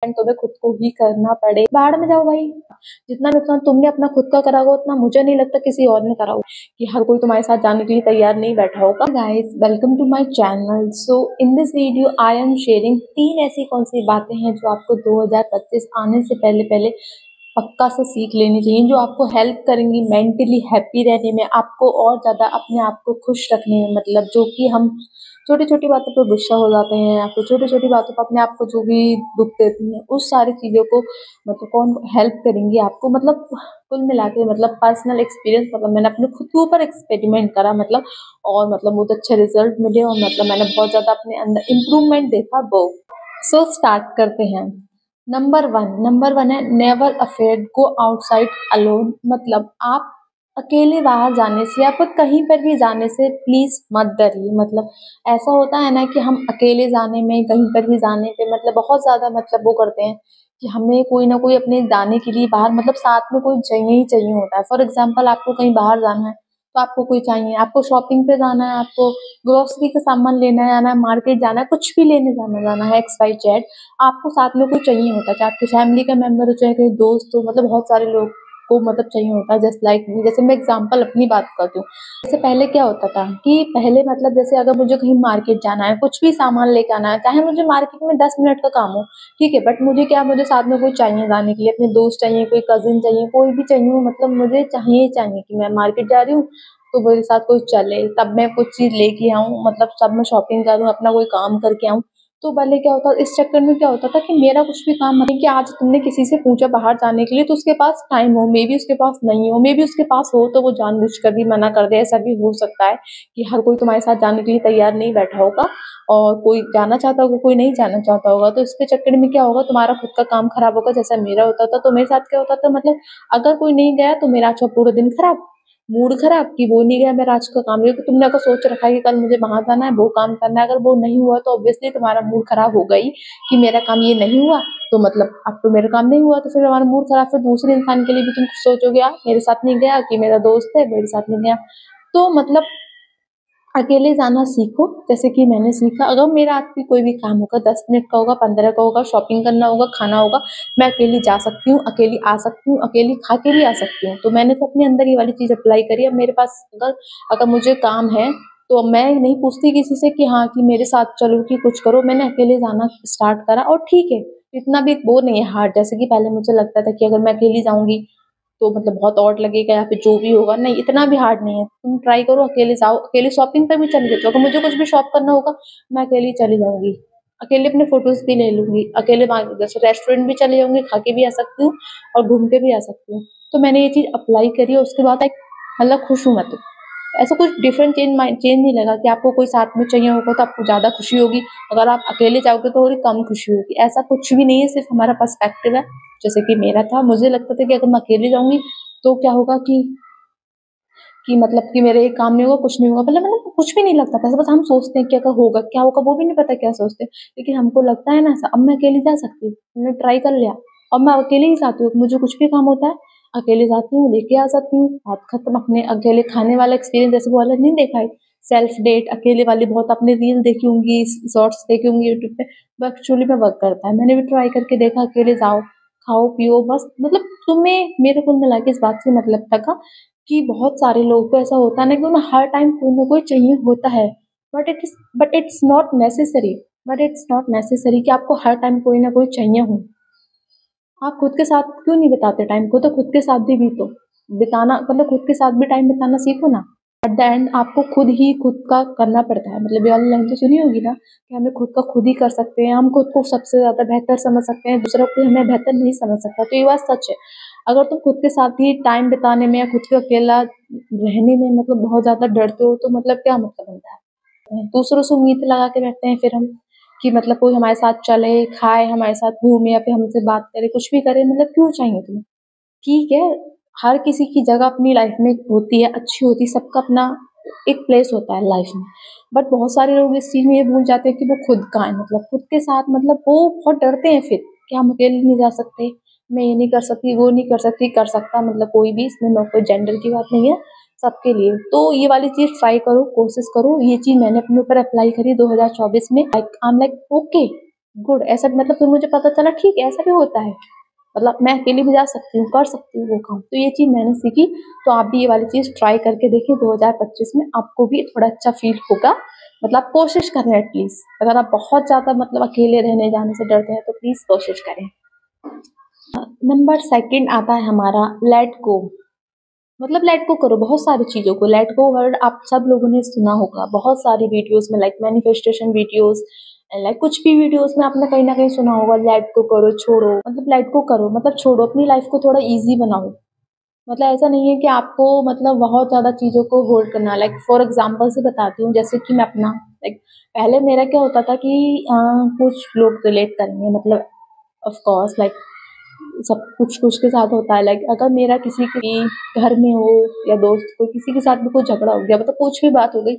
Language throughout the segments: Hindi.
नुकसान तुम्हें खुद को ही करना पड़े। बाहर में जाओ भाई, जितना नुकसान तुमने अपना खुद का करा होगा उतना मुझे नहीं लगता किसी और ने करा होगा, कि हर कोई तुम्हारे साथ जाने के लिए तैयार नहीं बैठा होगा। Guys, welcome to my channel. So in this video I am sharing 3 ऐसी कौन सी बातें हैं जो आपको 2025 आने से पहले पहले पक्का से सीख लेनी चाहिए, जो आपको हेल्प करेंगी मेंटली हैप्पी रहने में, आपको और ज़्यादा अपने आप को खुश रखने में। मतलब जो कि हम छोटी छोटी बातों पर गुस्सा हो जाते हैं या फिर छोटी छोटी बातों पर अपने आप को जो भी दुख देती हैं, उस सारी चीज़ों को मतलब कौन हेल्प करेंगी आपको। मतलब कुल मिला के मतलब पर्सनल एक्सपीरियंस, मतलब मैंने अपने खुद के ऊपर एक्सपेरिमेंट करा, मतलब और मतलब बहुत अच्छे रिजल्ट मिले और मतलब मैंने बहुत ज़्यादा अपने अंदर इम्प्रूवमेंट देखा वो। सो स्टार्ट करते हैं। नंबर वन है never afraid go outside alone. मतलब आप अकेले बाहर जाने से या फिर कहीं पर भी जाने से प्लीज मत डरिए। मतलब ऐसा होता है ना कि हम अकेले जाने में, कहीं पर भी जाने पे मतलब बहुत ज्यादा मतलब वो करते हैं कि हमें कोई ना कोई अपने जाने के लिए बाहर मतलब साथ में कोई चाहिए ही चाहिए होता है। फॉर एग्जाम्पल, आपको कहीं बाहर जाना है तो आपको कोई चाहिए, आपको शॉपिंग पे जाना है, आपको ग्रोसरी का सामान लेना है, जाना है मार्केट, जाना है कुछ भी लेने जाना है एक्स वाई जेड, आपको साथ में कोई चाहिए होता है, चाहे आपकी फैमिली का मेंबर हो चाहे कोई दोस्त हो। मतलब बहुत सारे लोग को मतलब चाहिए होता है। जस्ट लाइक मी, जैसे मैं एग्जांपल अपनी बात करती हूँ। जैसे पहले क्या होता था कि पहले मतलब जैसे अगर मुझे कहीं मार्केट जाना है, कुछ भी सामान लेके आना है, चाहे मुझे मार्केट में 10 मिनट का काम हो, ठीक है, बट मुझे क्या, मुझे साथ में कोई चाहिए जाने के लिए, अपने दोस्त चाहिए, कोई कजिन चाहिए, कोई भी चाहिए हो, मतलब मुझे चाहिए ही चाहिए कि मैं मार्केट जा रही हूँ तो मेरे साथ कोई चले, तब मैं कुछ चीज लेके आऊँ, मतलब सब मैं शॉपिंग करूँ, अपना कोई काम करके आऊँ। तो पहले क्या होता, इस चक्कर में क्या होता था कि मेरा कुछ भी काम नहीं, कि आज तुमने किसी से पूछा बाहर जाने के लिए तो उसके पास टाइम हो, मे बी उसके पास नहीं हो, मे बी उसके पास हो तो वो जानबूझकर भी मना कर दे। ऐसा भी हो सकता है कि हर कोई तुम्हारे साथ जाने के लिए तैयार नहीं बैठा होगा और कोई जाना चाहता होगा, कोई नहीं जाना चाहता होगा। तो इसके चक्कर में क्या होगा, तुम्हारा खुद का काम खराब होगा। जैसा मेरा होता था, तो मेरे साथ क्या होता था, मतलब अगर कोई नहीं गया तो मेरा अच्छा पूरा दिन खराब, मूड खराब कि वो नहीं गया मेरा आज का काम, क्योंकि तुमने अगर सोच रखा है कि कल मुझे वहां जाना है, वो काम करना है, अगर वो नहीं हुआ तो ऑब्वियसली तुम्हारा मूड खराब होगा ही कि मेरा काम ये नहीं हुआ, तो मतलब अब तो मेरा काम नहीं हुआ, तो फिर हमारा मूड खराब। फिर दूसरे इंसान के लिए भी तुम सोचोगे यार मेरे साथ नहीं गया, कि मेरा दोस्त है मेरे साथ नहीं गया। तो मतलब अकेले जाना सीखो, जैसे कि मैंने सीखा। अगर मेरा आज भी कोई भी काम होगा, 10 मिनट का होगा, 15 का होगा, शॉपिंग करना होगा, खाना होगा, मैं अकेली जा सकती हूँ, अकेली आ सकती हूँ, अकेली खा के भी आ सकती हूँ। तो मैंने तो अपने अंदर ये वाली चीज अप्लाई करी। अब मेरे पास अगर अगर मुझे काम है तो मैं नहीं पूछती किसी से कि हाँ कि मेरे साथ चलो कि कुछ करो, मैंने अकेले जाना स्टार्ट करा। और ठीक है, इतना भी वो नहीं है हार्ड, जैसे कि पहले मुझे लगता था कि अगर मैं अकेली जाऊंगी तो मतलब बहुत ऑड लगेगा या फिर जो भी होगा, नहीं, इतना भी हार्ड नहीं है। तुम ट्राई करो, अकेले जाओ, अकेले शॉपिंग पे भी चली जाओ। अगर मुझे कुछ भी शॉप करना होगा मैं अकेली चली जाऊंगी, अकेले अपने फोटोज भी ले लूंगी, अकेले जैसे रेस्टोरेंट भी चले जाऊंगी, खा के भी आ सकती हूँ और घूम के भी आ सकती हूँ। तो मैंने ये चीज अप्लाई करी और उसके बाद मतलब खुश हूँ मैं। तो ऐसा कुछ डिफरेंट चेंज नहीं लगा कि आपको कोई साथ में चाहिए होगा तो आपको ज्यादा खुशी होगी, अगर आप अकेले जाओगे तो थोड़ी कम खुशी होगी। ऐसा कुछ भी नहीं है, सिर्फ हमारा पर्सपेक्टिव है। जैसे कि मेरा था, मुझे लगता था कि अगर मैं अकेले जाऊंगी तो क्या होगा कि मतलब कि मेरे एक काम नहीं होगा, कुछ नहीं होगा, मतलब कुछ भी नहीं लगता था। बस हम सोचते हैं कि अगर होगा क्या होगा, वो भी नहीं पता क्या सोचते हैं, लेकिन हमको लगता है ना ऐसा। अब मैं अकेली जा सकती हूँ, मैंने ट्राई कर लिया, अब मैं अकेले ही जाती हूँ, मुझे कुछ भी काम होता है अकेले जाती हूँ, लेके आ सकती हूँ, बात खत्म। अपने अकेले खाने वाला एक्सपीरियंस जैसे वो अलग नहीं देखा है, सेल्फ डेट अकेले वाली बहुत आपने रील देखी होंगी, शॉर्ट्स देखी होंगी यूट्यूब पे, वो एक्चुअली में वर्क करता है। मैंने भी ट्राई करके देखा, अकेले जाओ, खाओ पियो बस। मतलब तुम्हें मेरे कुल मिला के इस बात से मतलब था कि बहुत सारे लोगों को ऐसा होता है ना कि उन्हें हर टाइम कोई ना कोई चाहिए होता है, बट इट्स नॉट नेसेसरी। कि आपको हर टाइम कोई ना कोई चाहिए हो। आप खुद के साथ क्यों नहीं बिताते टाइम को, तो खुद के साथ भी बीतो, बिताना मतलब खुद के साथ भी टाइम बिताना सीखो ना। एट द एंड आपको खुद ही खुद का करना पड़ता है। मतलब ये वाली लाइन तो सुनी होगी ना कि हमें खुद का खुद ही कर सकते हैं, हम खुद को सबसे ज्यादा बेहतर समझ सकते हैं, दूसरा कोई हमें बेहतर नहीं समझ सकता। तो ये बात सच है। अगर तुम खुद के साथ ही टाइम बिताने में या खुद के अकेला रहने में मतलब बहुत ज्यादा डरते हो तो मतलब क्या मतलब बनता है। दूसरों से उम्मीद लगा के बैठते हैं फिर हम कि मतलब कोई हमारे साथ चले, खाए, हमारे साथ घूमे या फिर हमसे बात करे, कुछ भी करे, मतलब क्यों चाहिए तुम्हें। ठीक है, हर किसी की जगह अपनी लाइफ में होती है, अच्छी होती है, सबका अपना एक प्लेस होता है लाइफ में। बट बहुत सारे लोग इस चीज में ये भूल जाते हैं कि वो खुद का है, मतलब खुद के साथ, मतलब वो बहुत डरते हैं फिर कि हम अकेले नहीं जा सकते, मैं ये नहीं कर सकती, वो नहीं कर सकती, कर सकता मतलब कोई भी, इसमें ना कोई जेंडर की बात नहीं है, सबके लिए। तो ये वाली चीज ट्राई करो, कोशिश करो। ये चीज मैंने अपने ऊपर अप्लाई करी 2024 में। I am like okay, good, ऐसा मतलब फिर मुझे पता चला ठीक है ऐसा भी होता है, मतलब मैं अकेली भी जा सकती हूँ, कर सकती हूँ वो काम। तो ये चीज़ मैंने सीखी। तो आप भी ये वाली चीज़ ट्राई करके देखिए 2025 में, आपको भी थोड़ा अच्छा फील होगा। मतलब कोशिश करें एटलीस्ट, अगर आप बहुत ज़्यादा मतलब अकेले रहने जाने से डरते हैं तो प्लीज़ कोशिश करें। नंबर सेकंड आता है हमारा लेट गो। मतलब लेट गो करो बहुत सारी चीज़ों को। लेट गो वर्ड आप सब लोगों ने सुना होगा बहुत सारी वीडियोस में, लाइक मैनिफेस्टेशन वीडियोस, लाइक कुछ भी वीडियोस में आपने कहीं ना कहीं सुना होगा लेट गो करो, छोड़ो। मतलब लेट गो करो मतलब छोड़ो, अपनी लाइफ को थोड़ा इजी बनाओ। मतलब ऐसा नहीं है कि आपको मतलब बहुत ज़्यादा चीज़ों को होल्ड करना। लाइक फॉर एग्जांपल से बताती हूँ, जैसे कि मैं अपना लाइक पहले मेरा क्या होता था कि कुछ लोग रिलेट करेंगे, मतलब ऑफ कोर्स लाइक सब कुछ कुछ के साथ होता है। लाइक अगर मेरा किसी के घर में हो या दोस्त को किसी के साथ भी कोई झगड़ा हो गया, मतलब कुछ भी बात हो गई,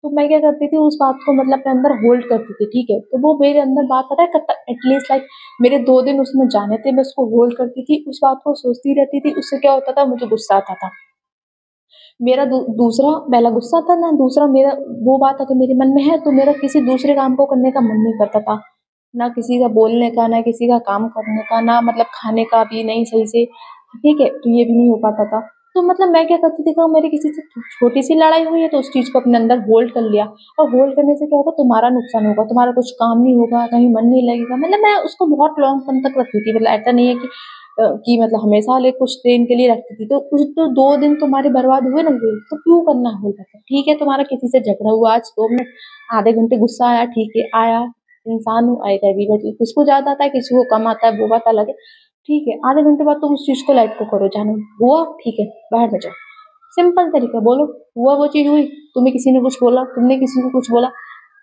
तो मैं क्या करती थी उस बात को मतलब अपने अंदर होल्ड करती थी। ठीक है, तो वो मेरे अंदर बात पता है एटलीस्ट लाइक मेरे 2 दिन उसमें जाने थे, मैं उसको होल्ड करती थी, उस बात को सोचती रहती थी। उससे क्या होता था, मुझे गुस्सा आता था। मेरा दूसरा पहला गुस्सा था ना, दूसरा मेरा वो बात अगर मेरे मन में है तो मेरा किसी दूसरे काम को करने का मन नहीं करता था, ना किसी का बोलने का, ना किसी का काम करने का, ना मतलब खाने का भी नहीं सही से। ठीक है, तो ये भी नहीं हो पाता था। तो मतलब मैं क्या करती थी कि मेरी किसी से छोटी सी लड़ाई हुई है तो उस चीज़ को अपने अंदर होल्ड कर लिया। और होल्ड करने से क्या होगा, तुम्हारा नुकसान होगा, तुम्हारा कुछ काम नहीं होगा, कहीं मन नहीं लगेगा। मतलब मैं उसको बहुत लॉन्ग टर्म तक रखती थी। मतलब ऐसा नहीं है कि मतलब हमेशा ले कुछ दिन के लिए रखती थी। तो कुछ तो 2 दिन तुम्हारे बर्बाद हुए ना हुए, तो क्यों करना होल्ड करके। ठीक है, तुम्हारा किसी से झगड़ा हुआ आज 2 मिनट, आधे घंटे गुस्सा आया, ठीक है आया, इंसान हूँ, आएगा भी। मतलब किसको ज्यादा आता है, किसी को कम आता है, वो बात अलग है। ठीक है, आधे घंटे बाद तुम उस चीज को लाइट को करो, जानो हुआ ठीक है, बाहर में जाओ। सिंपल तरीका, बोलो हुआ, वो चीज हुई, तुम्हें किसी ने कुछ बोला, तुमने किसी को कुछ बोला,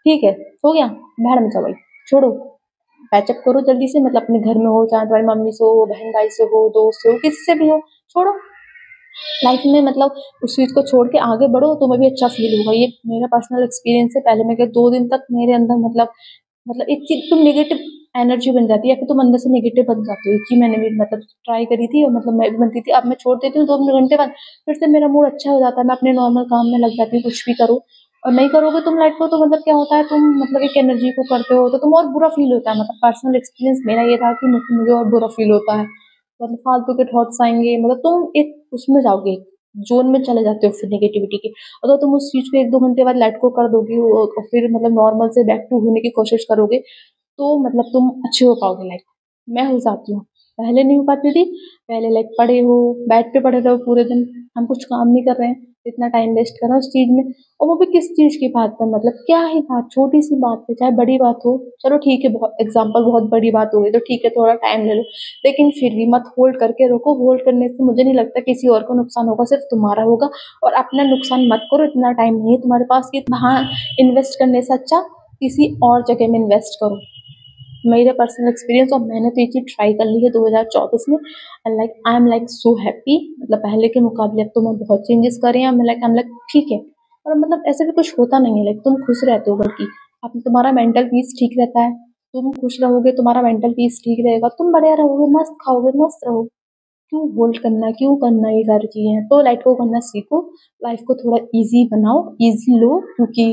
ठीक है हो गया, बाहर में जाओ भाई, छोड़ो। पैचअप करो जल्दी से, मतलब अपने घर में हो, चाहे तुम्हारी मम्मी से हो, बहन भाई से हो, दोस्त से हो, किसी से भी हो, छोड़ो। लाइफ में मतलब उस चीज को छोड़ के आगे बढ़ो, तुम्हें भी अच्छा फील होगा। ये मेरा पर्सनल एक्सपीरियंस है। पहले मैं क्या 2 दिन तक मेरे अंदर मतलब एक चीज तुम नेगेटिव एनर्जी बन जाती है, या फिर तुम अंदर से नेगेटिव बन जाती हो। कि मैंने भी मतलब ट्राई करी थी और मतलब मैं भी बनती थी। अब मैं छोड़ देती हूँ 2 घंटे बाद, फिर से मेरा मूड अच्छा हो जाता है, मैं अपने नॉर्मल काम में लग जाती हूँ, कुछ भी करूँ। और नहीं करोगे तुम लाइट को, तो मतलब क्या होता है, तुम मतलब एक एनर्जी को करते हो तो तुम और बुरा फील होता है। मतलब पर्सनल एक्सपीरियंस मेरा ये था कि मुझे और बुरा फील होता है, मतलब फालतू के थॉट्स आएंगे, मतलब तुम एक उसमें जाओगे, जोन में चले जाते हो फिर नेगेटिविटी के। अगर तुम उस चीज को 1-2 घंटे बाद लेट को कर दोगे और फिर मतलब नॉर्मल से बैक टू होने की कोशिश करोगे, तो मतलब तुम अच्छे हो पाओगे। लाइक मैं हो जाती हूँ, पहले नहीं हो पाती थी। पहले लाइक पड़े हो, बेड पे पड़े रहो पूरे दिन, हम कुछ काम नहीं कर रहे हैं, इतना टाइम वेस्ट कर रहे हैं उस चीज में। और वो भी किस चीज की बात पर, मतलब क्या ही बात, छोटी सी बात है, चाहे बड़ी बात हो, चलो ठीक है, बहुत एग्जाम्पल बहुत बड़ी बात हो गई तो ठीक है थोड़ा टाइम ले लो, लेकिन फिर भी मत होल्ड करके रखो। होल्ड करने से मुझे नहीं लगता किसी और को नुकसान होगा, सिर्फ तुम्हारा होगा। और अपना नुकसान मत करो, इतना टाइम नहीं है तुम्हारे पास कि वहाँ इन्वेस्ट करने से अच्छा किसी और जगह में इन्वेस्ट करो। मेरे पर्सनल एक्सपीरियंस, और मैंने तो ये चीज़ ट्राई कर ली है 2024 में। And like I am like so happy. मतलब पहले के मुकाबले अब तो मैं बहुत चेंजेस कर रही हूँ। मैं लाइक आई एम लाइक ठीक है। और मतलब ऐसे भी कुछ होता नहीं है, लाइक तुम खुश रहते हो, बल्कि अब तुम्हारा मेंटल पीस ठीक रहता है। तुम खुश रहोगे, तुम्हारा मेंटल पीस ठीक रहेगा, तुम बढ़िया रहोगे, मस्त खाओगे, मस्त रहो। क्यों होल्ड करना, क्यों करना, ये सारी चीजें हैं। तो लाइफ को करना सीखो, लाइफ को थोड़ा इजी बनाओ, इजी लो। क्योंकि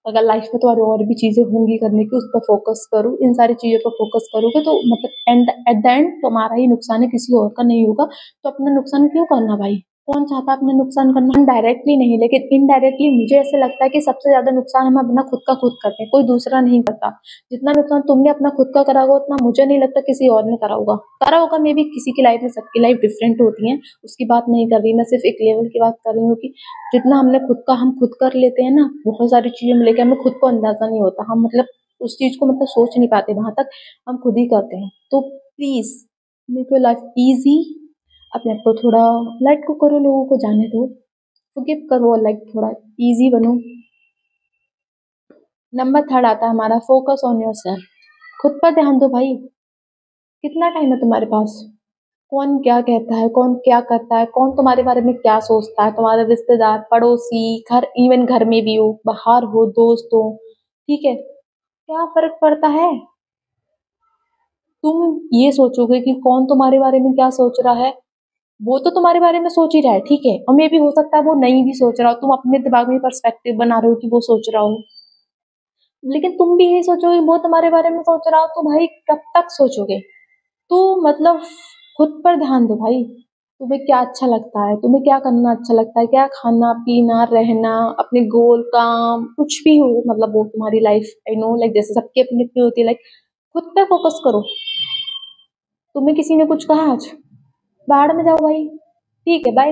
अगर लाइफ में तुम्हारी और भी चीजें होंगी करने की, उस पर फोकस करो, इन सारी चीजों पर फोकस करोगे तो मतलब एंड एट द एंड तुम्हारा ही नुकसान है, किसी और का नहीं होगा। तो अपना नुकसान क्यों करना भाई, कौन चाहता है अपना नुकसान करना। हम डायरेक्टली नहीं, लेकिन इनडायरेक्टली मुझे ऐसा लगता है कि सबसे ज्यादा नुकसान हम अपना खुद का खुद करते हैं, कोई दूसरा नहीं करता। जितना नुकसान तुमने अपना खुद का करा होगा, उतना मुझे नहीं लगता किसी और ने करा होगा। मे बी किसी की लाइफ में, सबकी लाइफ डिफरेंट होती है, उसकी बात नहीं कर रही मैं, सिर्फ एक लेवल की बात कर रही हूँ कि जितना हमने खुद का हम खुद कर लेते हैं ना, बहुत सारी चीजें में लेके हमें खुद को अंदाजा नहीं होता, हम मतलब उस चीज को मतलब सोच नहीं पाते वहां तक, हम खुद ही करते हैं। तो please make your life easy, अपने आप को थोड़ा लाइट को करो, लोगों को जाने दो, फॉरगिव करो, लाइक थोड़ा इजी बनो। नंबर थर्ड आता है हमारा फोकस ऑन योर सेल्फ। खुद पर ध्यान दो भाई। कितना टाइम है तुम्हारे पास, कौन क्या कहता है, कौन क्या करता है, कौन तुम्हारे बारे में क्या सोचता है, तुम्हारे रिश्तेदार, पड़ोसी, घर, इवन घर में भी हो, बाहर हो, दोस्त हो, ठीक है, क्या फर्क पड़ता है। तुम ये सोचोगे कि कौन तुम्हारे बारे में क्या सोच रहा है, वो तो तुम्हारे बारे में सोच ही रहा है, ठीक है, और मे भी हो सकता है वो नहीं भी सोच रहा हो, तुम अपने दिमाग में पर्सपेक्टिव बना रहे हो कि वो सोच रहा हो। लेकिन तुम भी यही सोचोगे, वो तुम्हारे बारे में सोच रहा हो, तो भाई कब तक सोचोगे? तो मतलब खुद पर ध्यान दो भाई। तुम्हें क्या अच्छा लगता है, तुम्हें क्या करना अच्छा लगता है, क्या खाना पीना रहना, अपने गोल काम कुछ भी हो, मतलब वो तुम्हारी लाइफ, आई नो लाइक जैसे सबकी अपनी अपनी होती है, लाइक खुद पे फोकस करो। तुम्हें किसी ने कुछ कहा आज, बाहर में जाओ भाई, ठीक है बाय।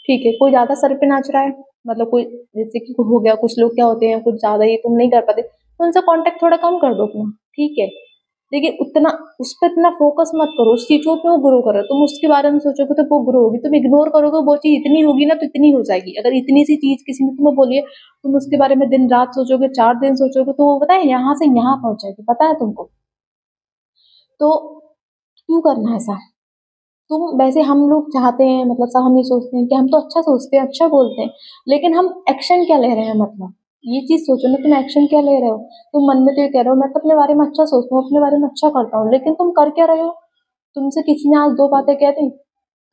ठीक है, कोई ज्यादा सर पे नाच रहा है, मतलब कोई जैसे कि हो गया, कुछ लोग क्या होते हैं कुछ ज्यादा ही तुम नहीं कर पाते, तो उनसे कांटेक्ट थोड़ा कम कर दो अपना, ठीक है। देखिए उतना उस पर इतना फोकस मत करो, उस चीजों पे वो ग्रो करो, तुम उसके बारे में सोचोगे तो वो ग्रो होगी, तुम इग्नोर करोगे वो चीज इतनी होगी ना तो इतनी हो जाएगी। अगर इतनी सी चीज किसी ने तुम्हें बोली है, तुम उसके बारे में दिन रात सोचोगे, 4 दिन सोचोगे, तो वो पता है यहाँ से यहाँ पहुंच जाएगी, पता है तुमको। तो क्यों करना है ऐसा? तुम वैसे हम लोग चाहते हैं, मतलब सब हम ये सोचते हैं कि हम तो अच्छा सोचते हैं, अच्छा बोलते हैं, लेकिन हम एक्शन क्या ले रहे हैं, मतलब ये चीज सोचो ना, तुम एक्शन क्या ले रहे हो? तुम मन में तो ये कह रहे हो मैं तो अपने बारे में अच्छा सोचता हूँ, अपने बारे में अच्छा करता हूँ, लेकिन तुम कर क्या रहे हो? तुमसे किसी ने आज दो बातें कह दी,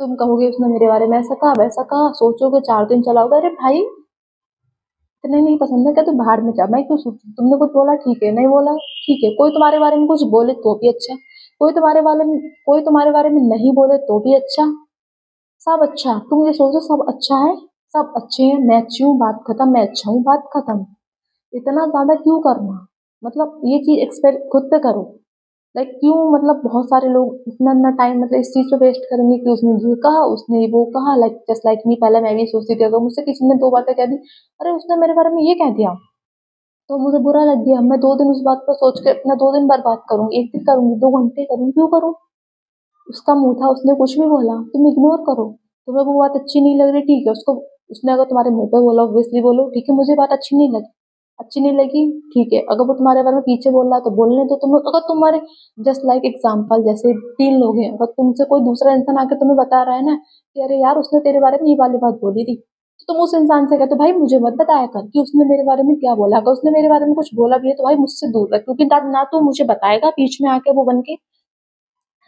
तुम कहोगे उसने मेरे बारे में ऐसा कहा वैसा कहा, सोचोगे 4 दिन चलाओगे, अरे भाई इतने नहीं पसंद है क्या, तो बाहर में जा, मैं क्यों सोचूं? तुमने कुछ बोला ठीक है, नहीं बोला ठीक है, कोई तुम्हारे बारे में कुछ बोले तो भी अच्छा, कोई तुम्हारे बारे में नहीं बोले तो भी अच्छा, सब अच्छा। तुम ये सोचो सब अच्छा है, सब अच्छे हैं, मैं अच्छी हूँ, बात खत्म, मैं अच्छा हूँ, बात खत्म। इतना ज्यादा क्यों करना? मतलब ये चीज एक्सपेक्ट खुद पे करो। लाइक क्यों, मतलब बहुत सारे लोग इतना इतना टाइम मतलब इस चीज पे वेस्ट करेंगे कि उसने ये कहा उसने वो कहा, लाइक जस्ट लाइक मी, पहले मैं भी सोचती थी अगर मुझसे किसी ने दो बातें कह दी, अरे उसने मेरे बारे में ये कह दिया तो मुझे बुरा लग गया, मैं 2 दिन उस बात पर सोच के अपना 2 दिन बर्बाद करूंगी, एक दिन करूंगी, 2 घंटे करूंगी, क्यों करूँ? उसका मुंह था, उसने कुछ भी बोला, तुम इग्नोर करो। तुम्हें वो बात अच्छी नहीं लग रही, ठीक है, उसको उसने अगर तुम्हारे मुंह पे बोला ऑब्वियसली बोलो, ठीक है, मुझे बात अच्छी नहीं लगी, ठीक है, अगर वो तुम्हारे बारे में पीछे बोल रहा है तो बोलने दो। तुम अगर तुम्हारे जस्ट लाइक एग्जाम्पल, जैसे 3 लोग हैं, अगर तुमसे कोई दूसरा इंसान आके तुम्हें बता रहा है ना कि अरे यार उसने तेरे बारे में ये वाली बात बोली थी, तो तुम उस इंसान से कहते हो भाई मुझे मत बताया कर कि उसने मेरे बारे में क्या बोला, अगर उसने मेरे बारे में कुछ बोला भी है तो भाई मुझसे दूर रख, क्योंकि ना तो मुझे बताएगा बीच में आके वो बन के,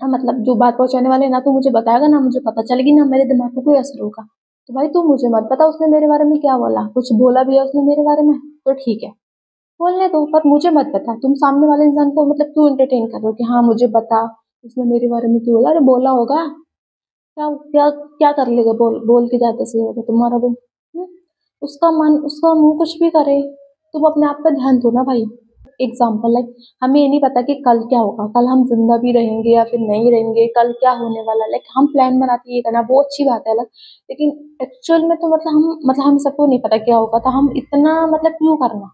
हाँ मतलब जो बात पहुंचाने वाले, ना तो मुझे बताएगा, ना मुझे पता चलेगी, ना मेरे दिमाग पे कोई असर होगा। तो भाई तू मुझे मत बता उसने मेरे बारे में क्या बोला, कुछ बोला भी है उसने मेरे बारे में तो ठीक है, बोलने दो, पर मुझे मत बता। तुम सामने वाले इंसान को मतलब क्यों एंटरटेन कर रहे हो कि हाँ मुझे बता उसने मेरे बारे में क्यों बोला, अरे बोला होगा, क्या क्या क्या कर लेगा, बोल बोल के ज्यादा से ज्यादा तुम्हारा वो, हम्म? उसका मन उसका मुंह कुछ भी करे, तुम अपने आप पर ध्यान दो ना भाई। एग्जाम्पल लाइक हमें ये नहीं पता कि कल क्या होगा, कल हम जिंदा भी रहेंगे या फिर नहीं रहेंगे, कल क्या होने वाला, लाइक हम प्लान बनाते ये करना वो अच्छी बात है अलग, लेकिन एक्चुअल में तो मतलब हम सबको नहीं पता क्या होगा, तो हम इतना मतलब क्यों करना?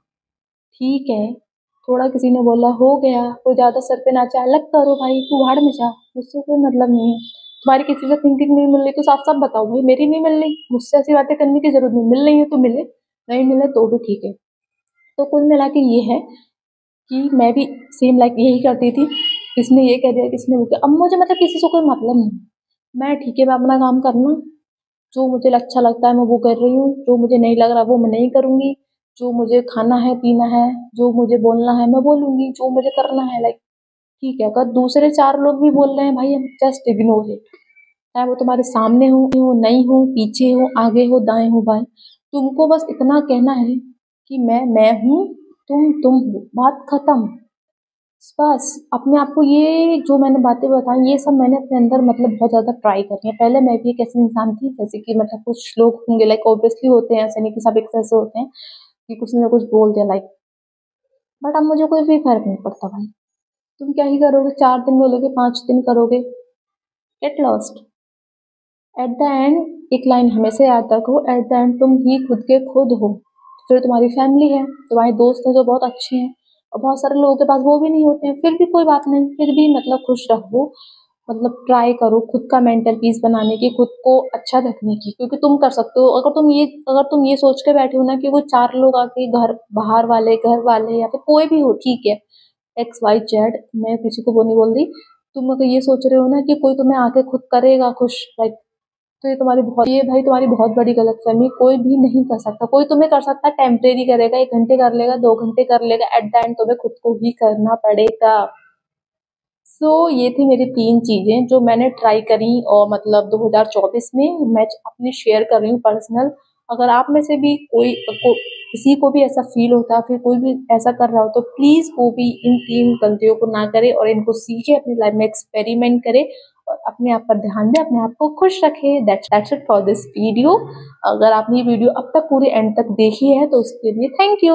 ठीक है, थोड़ा किसी ने बोला हो गया, कोई ज्यादा सर पे नाचा, अलग करो भाई, तू भाड़ में जा, मुझसे कोई मतलब नहीं है। तुम्हारी किसी से थिंकिंग नहीं मिल रही तो साफ साफ बताओ भाई मेरी नहीं मिल रही, मुझसे ऐसी बातें करने की जरूरत नहीं, मिल रही है तो मिले, नहीं मिले तो भी ठीक है। तो कुल मिला के ये है कि मैं भी सेम लाइक यही करती थी, किसने ये कह दिया किसने वो कहा, अब मुझे मतलब किसी से कोई मतलब नहीं, मैं ठीक है, मैं अपना काम करना, जो मुझे अच्छा लगता है मैं वो कर रही हूँ, जो मुझे नहीं लग रहा वो मैं नहीं करूंगी, जो मुझे खाना है पीना है, जो मुझे बोलना है मैं बोलूंगी, जो मुझे करना है लाइक, ठीक है। अगर दूसरे 4 लोग भी बोल रहे हैं भाई, जस्ट इग्नोर इट, चाहे वो तुम्हारे सामने हो नहीं हो, पीछे हो आगे हो दाएं हो बाएं, तुमको बस इतना कहना है कि मैं हूँ, तुम हो, बात खत्म। बस अपने आप को, ये जो मैंने बातें बताई ये सब मैंने अपने अंदर मतलब बहुत ज्यादा ट्राई करी है। पहले मैं भी एक ऐसी इंसान थी, जैसे कि मतलब कुछ लोग होंगे लाइक ऑब्वियसली होते हैं, ऐसे नहीं कि सब एक जैसे होते हैं कि कुछ ना कुछ बोल दिया लाइक, बट अब मुझे कोई भी फर्क नहीं पड़ता भाई। तुम क्या ही करोगे, 4 दिन बोलोगे, 5 दिन करोगे, get lost. At the end एक लाइन हमेशा याद रखो, एट द एंड तुम ही खुद के खुद हो। फिर तुम्हारी फैमिली है, तुम्हारे दोस्त हैं जो बहुत अच्छे हैं, और बहुत सारे लोगों के पास वो भी नहीं होते हैं, फिर भी कोई बात नहीं, फिर भी मतलब खुश रहो, मतलब ट्राई करो खुद का मेंटल पीस बनाने की, खुद को अच्छा रखने की, क्योंकि तुम कर सकते हो। अगर तुम ये सोच के बैठे हो ना कि वो 4 लोग आके घर बाहर वाले घर वाले या फिर कोई भी हो, ठीक है, XYZ, मैं किसी को वो नहीं बोल रही, तुम अगर ये सोच रहे हो ना कि कोई तुम्हें आके खुद करेगा खुश लाइक, तो ये भाई तुम्हारी बहुत बड़ी गलतफहमी, कोई भी नहीं कर सकता, कोई तुम्हें कर सकता है टेम्परेरी करेगा, 1 घंटे कर लेगा, 2 घंटे कर लेगा, एट द एंड तुम्हें खुद को ही करना पड़ेगा। सो ये थी मेरी 3 चीजें जो मैंने ट्राई करी, और मतलब 2024 में मैं अपनी शेयर कर रही हूँ पर्सनल। अगर आप में से भी किसी को भी ऐसा फील होता है, फिर कोई भी ऐसा कर रहा हो, तो प्लीज वो भी इन 3 गलतियों को ना करे और इनको सीखे, अपनी लाइफ में एक्सपेरिमेंट करे और अपने आप पर ध्यान दे, अपने आप को खुश रखे। That's it for this video. अगर आपने ये वीडियो अब तक पूरे एंड तक देखी है तो उसके लिए थैंक यू।